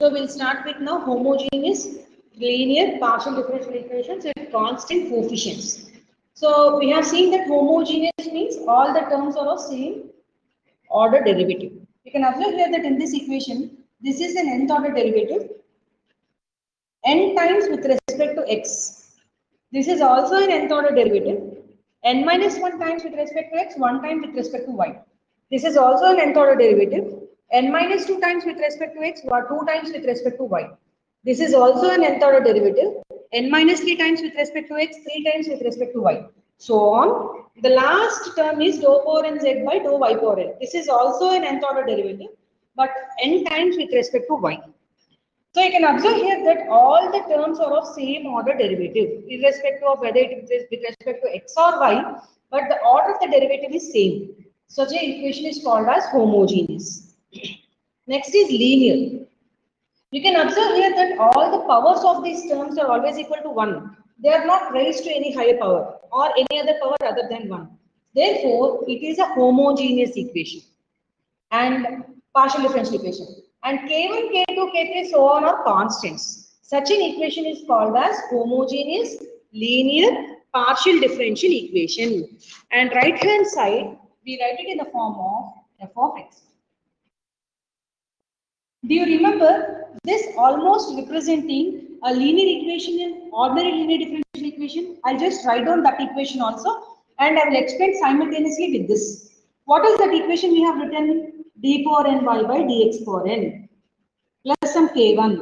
So we'll start with now homogeneous linear partial differential equations with constant coefficients. So we have seen that homogeneous means all the terms are of same order derivative. You can observe here that in this equation, this is an nth order derivative n times with respect to x. This is also an nth order derivative n minus 1 times with respect to x, 1 time with respect to y. This is also an nth order derivative n minus 2 times with respect to x, or 2 times with respect to y. This is also an nth order derivative n minus 3 times with respect to x, 3 times with respect to y. So on. The last term is dou power n z by dou y power n. This is also an nth order derivative, but n times with respect to y. So you can observe here that all the terms are of same order derivative, irrespective of whether it is with respect to x or y, but the order of the derivative is same. Such an equation is called as homogeneous. Next is linear. You can observe here that all the powers of these terms are always equal to 1. They are not raised to any higher power or any other power other than 1. Therefore, it is a homogeneous equation and partial differential equation. And K1, K2, K3, so on are constants. Such an equation is called as homogeneous linear partial differential equation. And right hand side, we write it in the form of f of x. Do you remember this almost representing a linear equation in ordinary linear differential equation? I'll just write down that equation also and I will explain simultaneously with this. What is that equation we have written? D power n y by dx power n plus some k1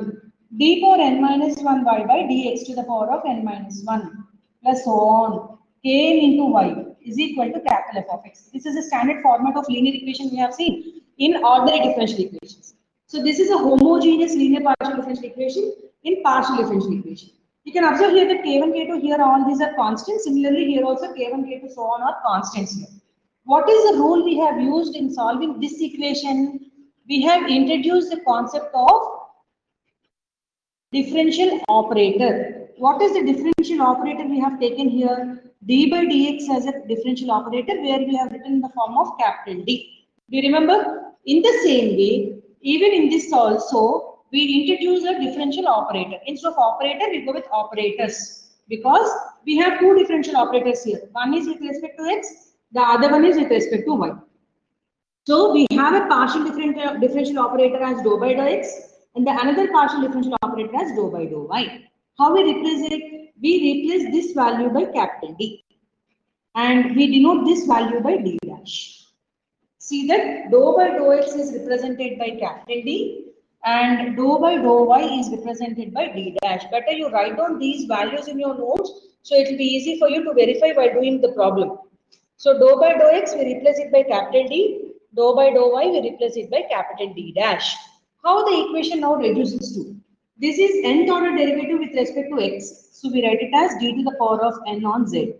d power n minus 1 y by dx to the power of n minus 1 plus so on kn into y is equal to capital F of x. This is a standard format of linear equation we have seen in ordinary differential equations. So this is a homogeneous linear partial differential equation in partial differential equation. You can observe here that k1, k2 here all these are constants. Similarly here also k1, k2 so on are constants here. What is the rule we have used in solving this equation? We have introduced the concept of differential operator. What is the differential operator we have taken here? D by dx as a differential operator where we have written in the form of capital D. Do you remember? In the same way, even in this also, we introduce a differential operator. Instead of operator, we go with operators because we have two differential operators here. One is with respect to x, the other one is with respect to y. So we have a partial differential operator as dou by dou x and the another partial differential operator as dou by dou y. How we replace it? We replace this value by capital D and we denote this value by D dash. See that dou by dou x is represented by capital D and dou by dou y is represented by D dash. Better you write down these values in your notes so it will be easy for you to verify while doing the problem. So dou by dou x we replace it by capital D, dou by dou y we replace it by capital D dash. How the equation now reduces to? This is nth order derivative with respect to x. So we write it as d to the power of n on z.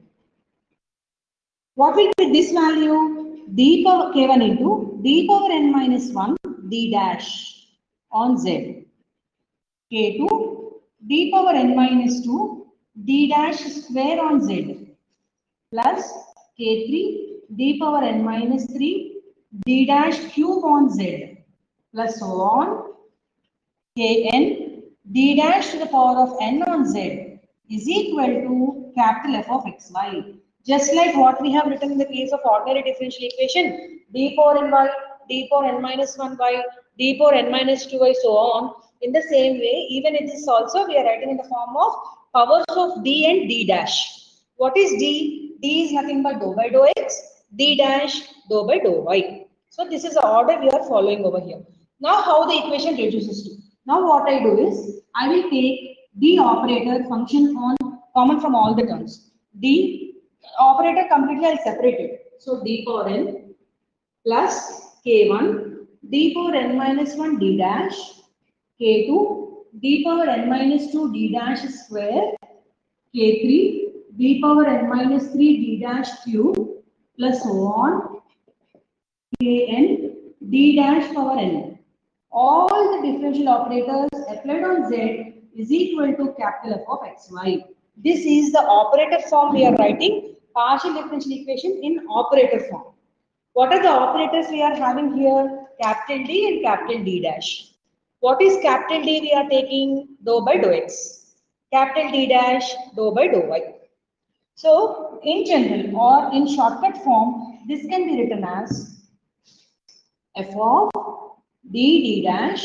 What will be this value? D power k1 into d power n minus 1 d dash on z. K2 d power n minus 2 d dash square on z plus k3 d power n minus 3 d dash cube on z plus so on kn d dash to the power of n on z is equal to capital F of xy. Just like what we have written in the case of ordinary differential equation, d power n y, d power n minus 1 y, d power n minus 2 y, so on. In the same way, even in this also, we are writing in the form of powers of d and d dash. What is d? D is nothing but dou by dou x, d dash dou by dou y. So this is the order we are following over here. Now how the equation reduces to? Now what I do is, I will take d operator function on common from all the terms. D operator completely I'll separate it. So d power n plus k1 d power n minus 1 d dash k2 d power n minus 2 d dash square k3 d power n minus 3 d dash cube plus so on kn d dash power n. All the differential operators applied on z is equal to capital F of xy. This is the operator form we are writing, partial differential equation in operator form. What are the operators we are having here? Capital D and capital D dash. What is capital D we are taking? Dou by dou x. Capital D dash dou by dou y. So in general or in shortcut form, this can be written as f of d dash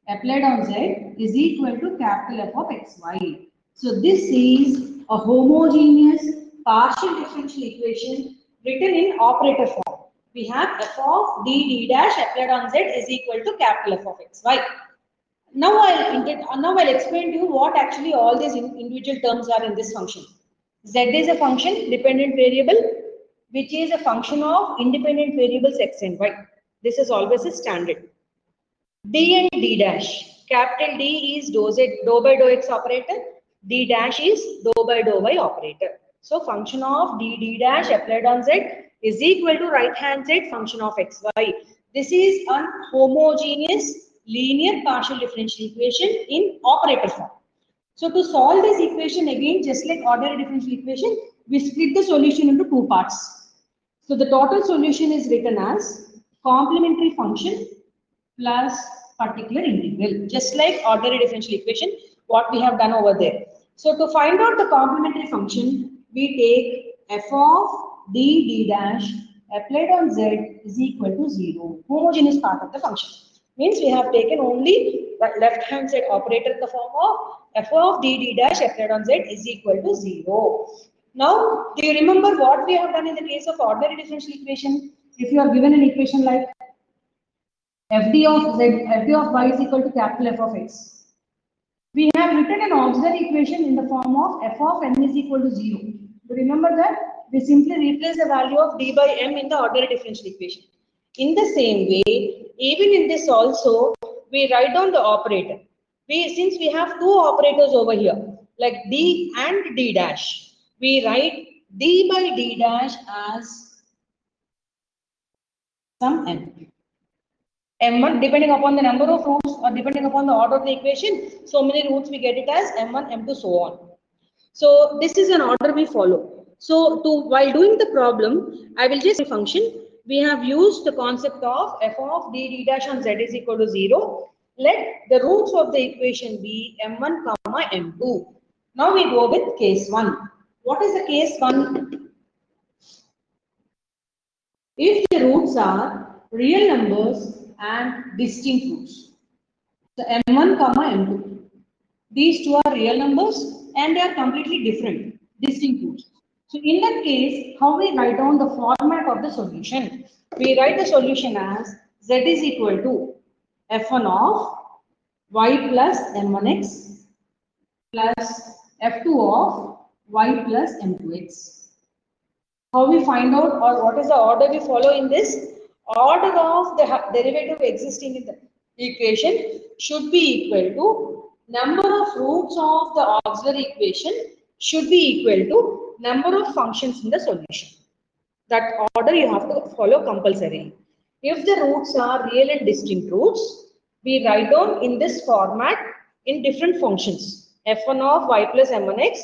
applied on z is equal to capital F of xy. So this is a homogeneous partial differential equation written in operator form. We have f of d dash applied on z is equal to capital F of xy. Now I'll explain to you what actually all these individual terms are in this function. Z is a function dependent variable which is a function of independent variables x and y. This is always a standard. D and D dash. Capital D is dou by dou x operator. D dash is dou by dou y operator. So function of D dash applied on z is equal to right hand side function of xy. This is an homogeneous linear partial differential equation in operator form. So to solve this equation again, just like ordinary differential equation, we split the solution into two parts. So the total solution is written as complementary function plus particular integral, just like ordinary differential equation, what we have done over there. So to find out the complementary function, we take f of d dash applied on z is equal to 0, homogeneous part of the function. Means we have taken only the left hand side operator in the form of f of d dash applied on z is equal to 0. Now, do you remember what we have done in the case of ordinary differential equation? If you are given an equation like fd of y is equal to capital F of x, we have written an auxiliary equation in the form of f of n is equal to 0. Do you remember that? We simply replace the value of d by m in the ordinary differential equation. In the same way, even in this also, we write down the operator. Since we have two operators over here, like d and d dash, we write d by d dash as some m. M1 depending upon the number of roots or depending upon the order of the equation, so many roots we get it as M1, M2, so on. So this is an order we follow. So while doing the problem, I will just function. We have used the concept of f of d dash on z is equal to 0. Let the roots of the equation be M1, comma M2. Now we go with case 1. What is the case 1? If the roots are real numbers and distinct roots. So M1, comma M2. These two are real numbers and they are completely different, distinct roots. So in that case, how we write down the format of the solution? We write the solution as z is equal to f1 of y plus m1x plus f2 of y plus m2x. How we find out or what is the order we follow in this? Order of the derivative existing in the equation should be equal to number of roots of the auxiliary equation should be equal to number of functions in the solution. That order you have to follow compulsorily. If the roots are real and distinct roots, we write down in this format in different functions. f1 of y plus m1x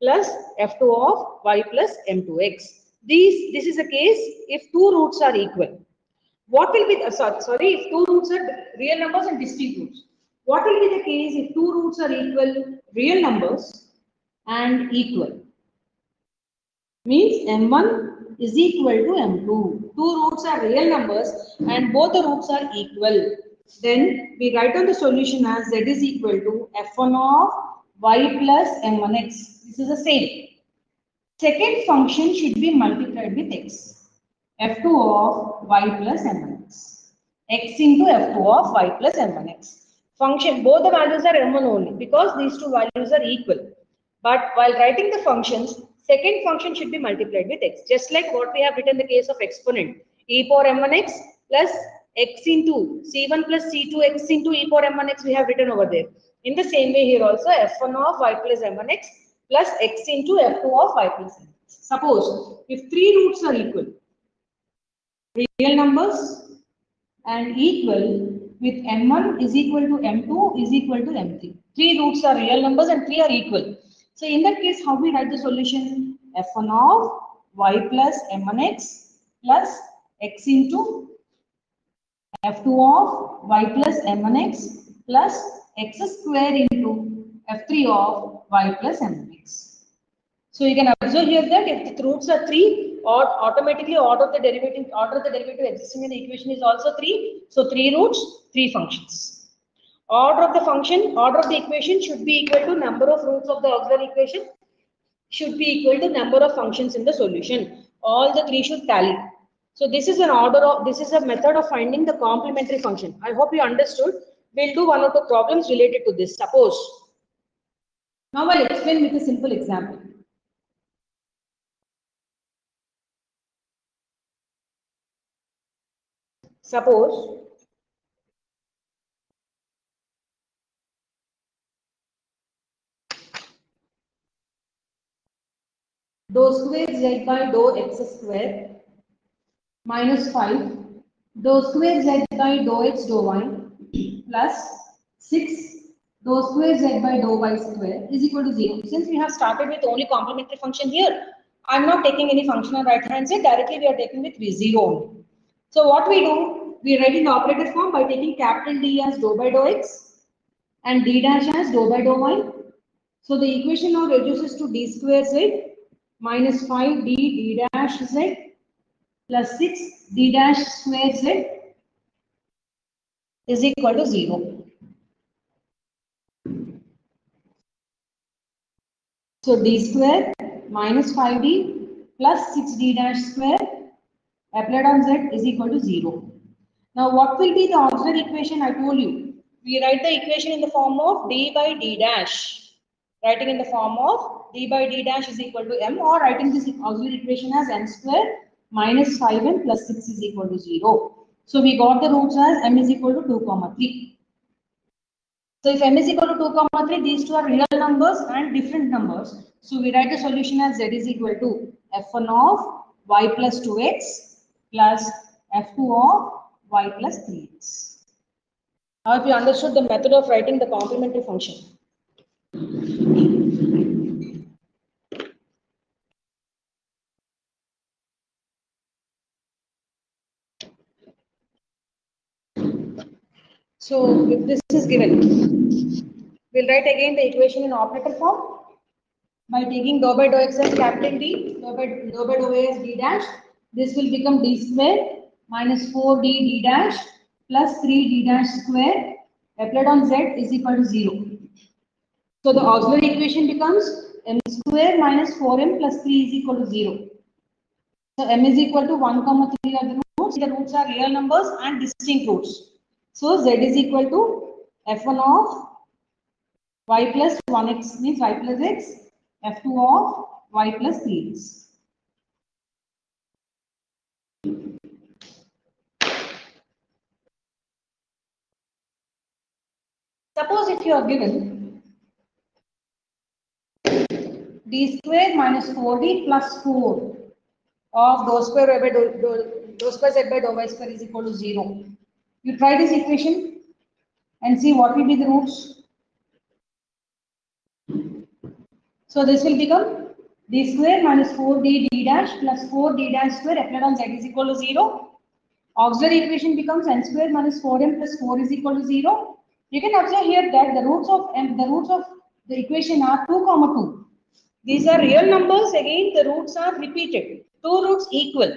plus f2 of y plus m2x. This is a case if two roots are equal. What will be sorry if two roots are real numbers and distinct roots? What will be the case if two roots are equal, real numbers and equal? Means m1 is equal to m2. Two roots are real numbers and both the roots are equal. Then we write down the solution as z is equal to f1 of y plus m1x. This is the same. Second function should be multiplied with x. f2 of y plus m1x. X into f2 of y plus m1x. Function, both the values are m1 only because these two values are equal. But while writing the functions, second function should be multiplied with x. Just like what we have written in the case of exponent. E power m1x plus x into c1 plus c2 x into e power m1x we have written over there. In the same way here also f1 of y plus m1x plus x into f2 of y plus m1x. Suppose if three roots are equal, real numbers and equal with m1 is equal to m2 is equal to m3. Three roots are real numbers and three are equal. So in that case, how we write the solution? f1 of y plus m1x plus x into f2 of y plus m1x plus x square into f3 of y plus mx. So you can observe here that if the roots are 3, or automatically order of the derivative existing in the equation is also 3. So 3 roots, 3 functions. Order of the equation should be equal to number of roots of the auxiliary equation should be equal to number of functions in the solution. All the 3 should tally. So this is a method of finding the complementary function. I hope you understood. We'll do 1 or 2 problems related to this. Now I'll explain with a simple example. Suppose dou square z by dou x square minus 5 dou square z by dou x dou y plus 6 dou square z by dou y square is equal to 0. Since we have started with only complementary function here, I am not taking any function on right hand side. Directly we are taking with 0 only. So what we do, we write in the operator form by taking capital D as dou by dou x and d dash as dou by dou y. So the equation now reduces to d square z minus 5d d dash z plus 6 d dash square z is equal to 0. So d square minus 5d plus 6d dash square applied on z is equal to 0. Now what will be the auxiliary equation? I told you. We write the equation in the form of d by d dash. Writing in the form of d by d dash is equal to m, or writing this auxiliary equation as m square minus 5m plus 6 is equal to 0. So we got the roots as m is equal to 2, 3. So if m is equal to 2, 3, these two are real numbers and different numbers. So we write the solution as z is equal to f1 of y plus 2x plus f2 of y plus 3x. Now if you understood the method of writing the complementary function. So if this is given, we'll write again the equation in operator form by taking dou by dou x as capital D, dou by dou y as d dash. This will become d square minus 4d d dash plus 3d dash square applied on z is equal to 0. So the auxiliary equation becomes m square minus 4m plus 3 is equal to 0. So m is equal to 1, 3 are the roots. The roots are real numbers and distinct roots. So z is equal to f1 of y plus 1x means y plus x, f2 of y plus 3x. Suppose if you are given d square minus 4d plus 4 of dou square y by dou square z by dou y square is equal to 0. You try this equation and see what will be the roots. So this will become d square minus 4d d dash plus 4d dash square applied on z is equal to 0. Auxiliary equation becomes n square minus 4m plus 4 is equal to 0. You can observe here that the roots of the equation are 2, 2. These are real numbers. Again, the roots are repeated. 2 roots equal.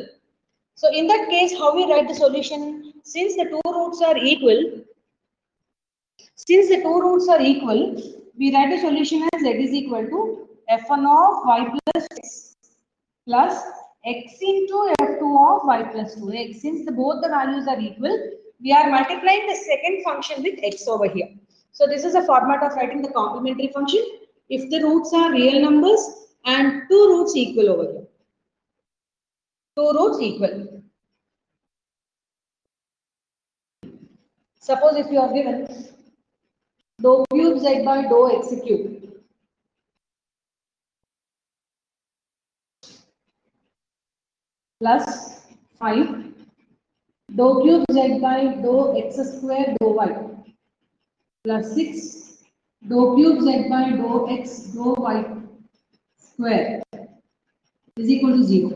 So in that case, how we write the solution? Since the 2 roots are equal, we write the solution as z is equal to f1 of y plus x plus x into f2 of y plus 2x. Since both the values are equal, we are multiplying the second function with x over here. So this is a format of writing the complementary function. If the roots are real numbers and 2 roots equal over here. 2 roots equal. Suppose if you are given dou cube z by dou x cube plus 5 dou cube z by dou x square dou y plus 6 dou cube z by dou x dou y square is equal to 0.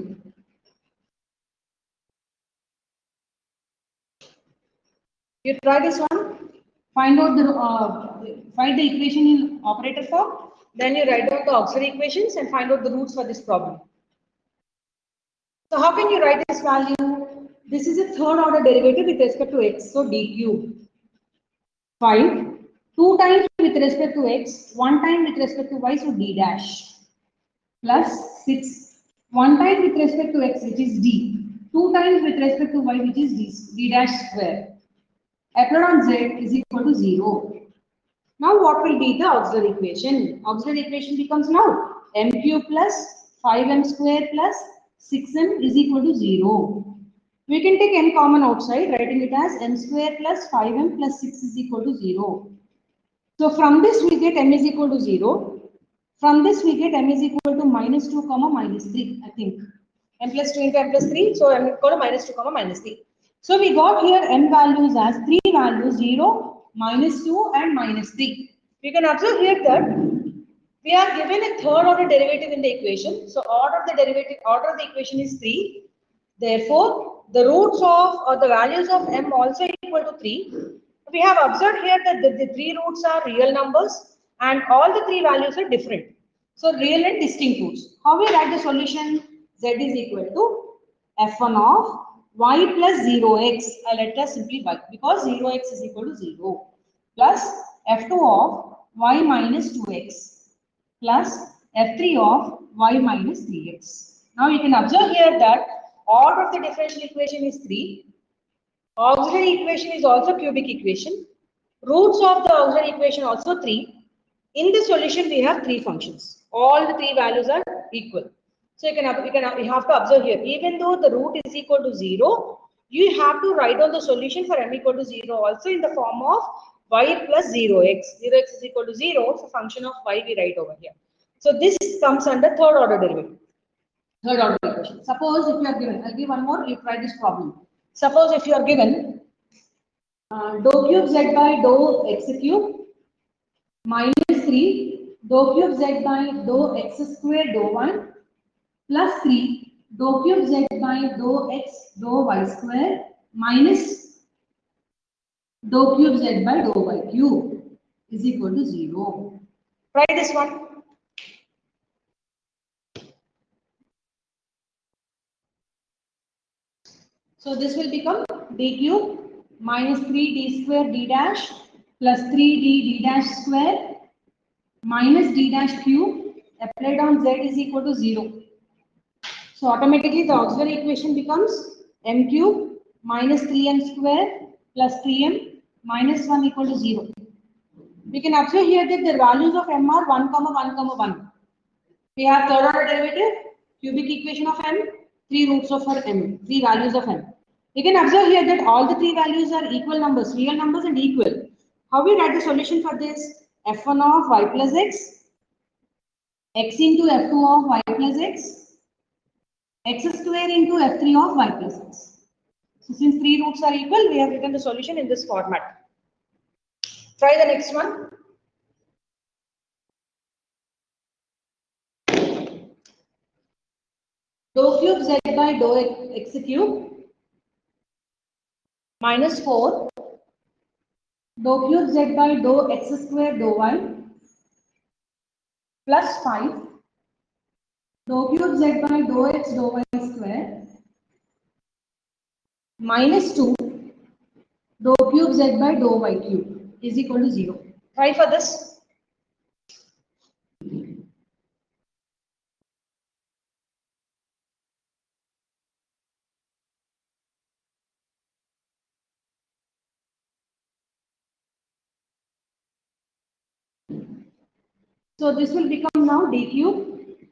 You try this one Find the equation in operator form. Then you write down the auxiliary equations and find out the roots for this problem. So how can you write this value? This is a third order derivative with respect to x, so d cube. 5, 2 times with respect to x, 1 time with respect to y, so d dash. Plus 6, 1 time with respect to x, which is d. 2 times with respect to y, which is d dash square. Epsilon z is equal to 0. Now what will be the auxiliary equation? Auxiliary equation becomes now m cube plus 5m square plus 6m is equal to 0. We can take m common outside, writing it as m square plus 5m plus 6 is equal to 0. So from this we get m is equal to 0. From this we get m is equal to minus 2 comma minus 3, I think. M plus 2 into m plus 3, so m equal to minus 2 comma minus 3. So we got here m values as 3 values, 0, minus 2 and minus 3. We can observe here that we are given a third order derivative in the equation. So order of the equation is 3. Therefore, the roots of or the values of m also equal to 3. We have observed here that the 3 roots are real numbers and all the 3 values are different. So real and distinct roots. How we write the solution? Z is equal to f1 of y plus 0x. Let us simplify because 0x is equal to 0 plus f2 of y minus 2x plus f3 of y minus 3x. Now you can observe here that order of the differential equation is 3. Auxiliary equation is also cubic equation. Roots of the auxiliary equation also 3. In the solution we have 3 functions. All the 3 values are equal. So you have to observe here, even though the root is equal to 0, you have to write down the solution for m equal to 0 also in the form of y plus 0x. 0x is equal to 0, so function of y we write over here. So this comes under third order derivative. Third order equation. Suppose if you are given, I'll give one more, you try this problem. Suppose if you are given dou cube z by dou x cube minus 3 dou cube z by dou x square dou 1 plus 3 dou cube z by dou x dou y square minus dou cube z by dou y cube is equal to 0. Try this one. So this will become d cube minus 3d square d dash plus 3d d dash square minus d dash cube applied on z is equal to 0. So automatically the auxiliary equation becomes m cube minus 3m square plus 3m minus 1 equal to 0. We can observe here that the values of m are 1 comma 1 comma 1. We have third order derivative, cubic equation of m, 3 roots of m, 3 values of m. We can observe here that all the 3 values are equal numbers, real numbers and equal. How we write the solution for this? f1 of y plus x into f2 of y plus x square into f3 of y plus x. So since 3 roots are equal, we have written the solution in this format. Try the next one. Dou cube z by dou x cube minus 4 dou cube z by dou x square dou y plus 5 dou cube z by dou x dou y square minus 2 dou cube z by dou y cube is equal to 0. Try for this. So this will become now d cube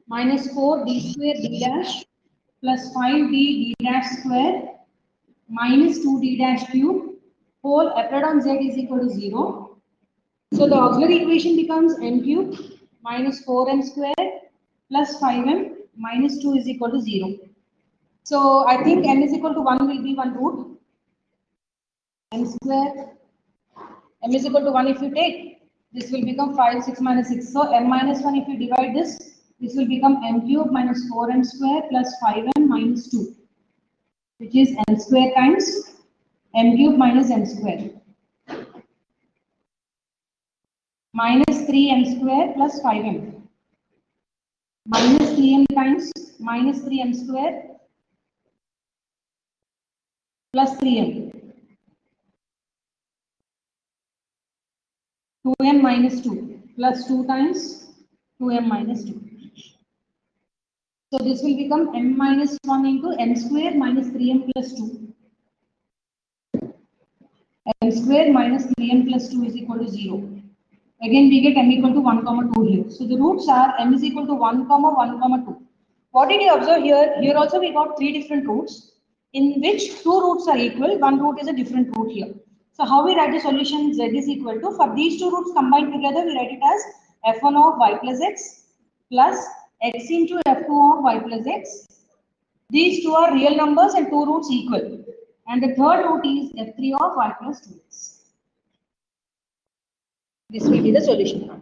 minus 4 d square d dash plus 5d d dash square minus 2d dash cube whole applied on z is equal to 0. So the auxiliary equation becomes m cube minus 4m square plus 5m minus 2 is equal to 0. So I think m is equal to 1 will be one root. M square, m is equal to 1 if you take, this will become 5, 6 minus 6. So m minus 1 if you divide this will become m cube minus 4m square plus 5m minus 2, which is m square times m cube minus m square. minus 3m square plus 5m. Minus 3m times minus 3m square plus 3m. 2m minus 2 plus 2 times 2m minus 2. So this will become m minus 1 into m square minus 3m plus 2. M square minus 3m plus 2 is equal to 0. Again we get m equal to 1 comma 2 here. So the roots are m is equal to 1 comma 1 comma 2. What did you observe here? Here also we got 3 different roots in which 2 roots are equal, 1 root is a different root here. So how we write the solution? Z is equal to, for these 2 roots combined together we write it as f1 of y plus x plus x into f2 of y plus x. These 2 are real numbers and 2 roots equal. And the third root is f3 of y plus 2x. This will be the solution part.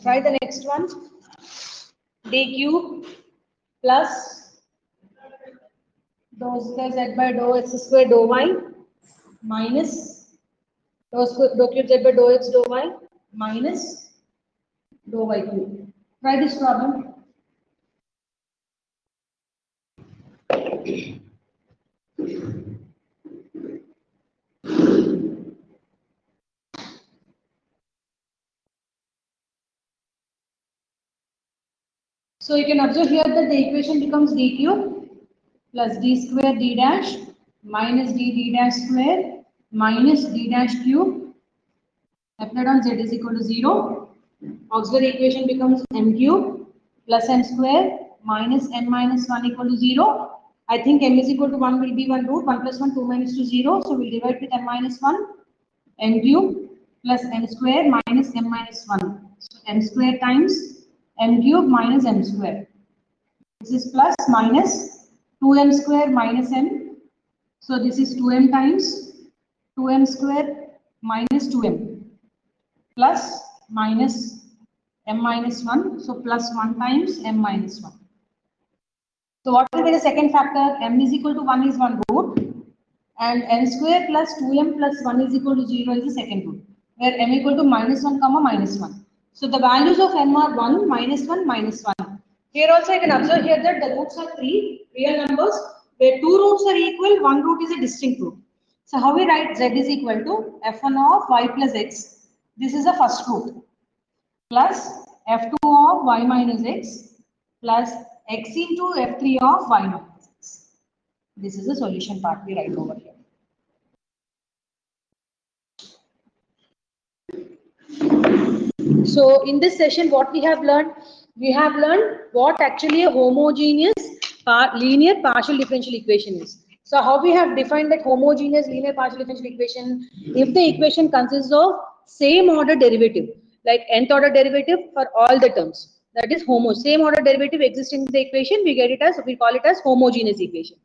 Try the next one. D cube plus dou square z by dou x square dou y minus dou cube z by dou x dou y minus dou y cube. Try this problem. So you can observe here that the equation becomes d cube plus d square d dash minus d dash square minus d dash cube applied on z is equal to 0. Auxiliary equation becomes m cube plus m square minus n minus 1 equal to 0. I think m is equal to 1 will be 1 root, 1 plus 1, 2 minus 2, 0. So we'll divide with m minus 1, m cube plus m square minus m minus 1. So m square times m cube minus m square. This is plus minus 2m square minus m. So this is 2m times 2m square minus 2m plus minus m minus 1. So plus 1 times m minus 1. So what will be the second factor? M is equal to 1 is 1 root and m square plus 2m plus 1 is equal to 0 is the second root, where m equal to minus 1 comma minus 1. So the values of m are 1, minus 1, minus 1. Here also you can observe here that the roots are 3 real numbers, where 2 roots are equal, 1 root is a distinct root. So how we write z is equal to f1 of y plus x, this is the first root, plus f2 of y minus x plus x into f3 of y minus x. This is the solution part we write over here. So in this session, what we have learned what actually a homogeneous linear partial differential equation is. So how we have defined that homogeneous linear partial differential equation? If the equation consists of same order derivative, like nth order derivative for all the terms, that is same order derivative exists in the equation, we call it as homogeneous equation.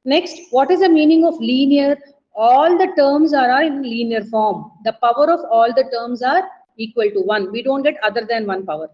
Next, what is the meaning of linear? All the terms are in linear form. The power of all the terms are equal to 1. We don't get other than 1 power.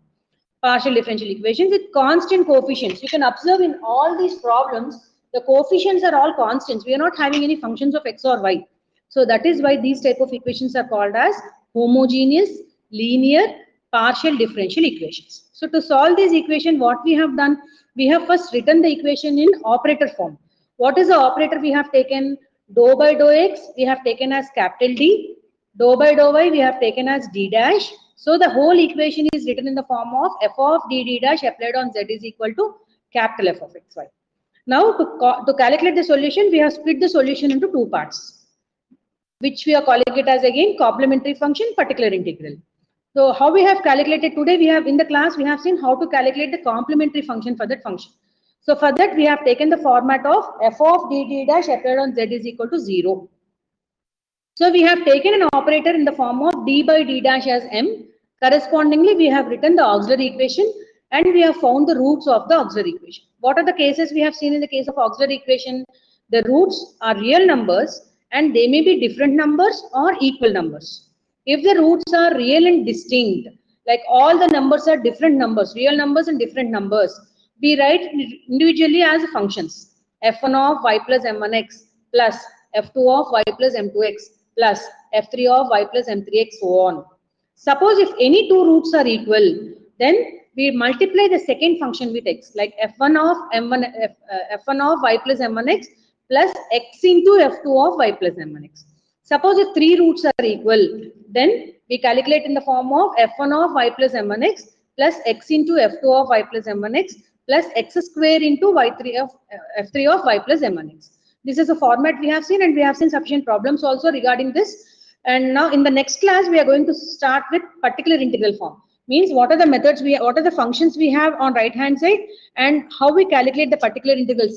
Partial differential equations with constant coefficients. You can observe in all these problems, the coefficients are all constants. We are not having any functions of x or y. So that is why these type of equations are called as homogeneous, linear, partial differential equations. So to solve this equation, what we have done, we have first written the equation in operator form. What is the operator we have taken? Dou by dou x, we have taken as capital D. Dou by dou y, we have taken as d dash. So the whole equation is written in the form of f of d dash applied on z is equal to capital F of xy. Now to calculate the solution, we have split the solution into 2 parts, which we are calling it as again complementary function, particular integral. So how we have calculated today, we have in the class, we have seen how to calculate the complementary function for that function. So for that, we have taken the format of f of d dash applied on z is equal to 0. So we have taken an operator in the form of d by d dash as m. Correspondingly, we have written the auxiliary equation and we have found the roots of the auxiliary equation. What are the cases we have seen in the case of auxiliary equation? The roots are real numbers and they may be different numbers or equal numbers. If the roots are real and distinct, like all the numbers are different numbers, real numbers and different numbers, we write individually as functions. f1 of y plus m1x plus f2 of y plus m2x plus f3 of y plus m3x, so on. Suppose if any two roots are equal, then we multiply the second function with x, like f1 of f1 of y plus m1x plus x into f2 of y plus m1x. Suppose if three roots are equal, then we calculate in the form of f1 of y plus m1x plus x into f2 of y plus m1x plus x square into y3 of f3 of y plus m1x. This is a format we have seen, and we have seen sufficient problems also regarding this. And now in the next class, we are going to start with particular integral form. Means what are the methods what are the functions we have on right hand side, and how we calculate the particular integral.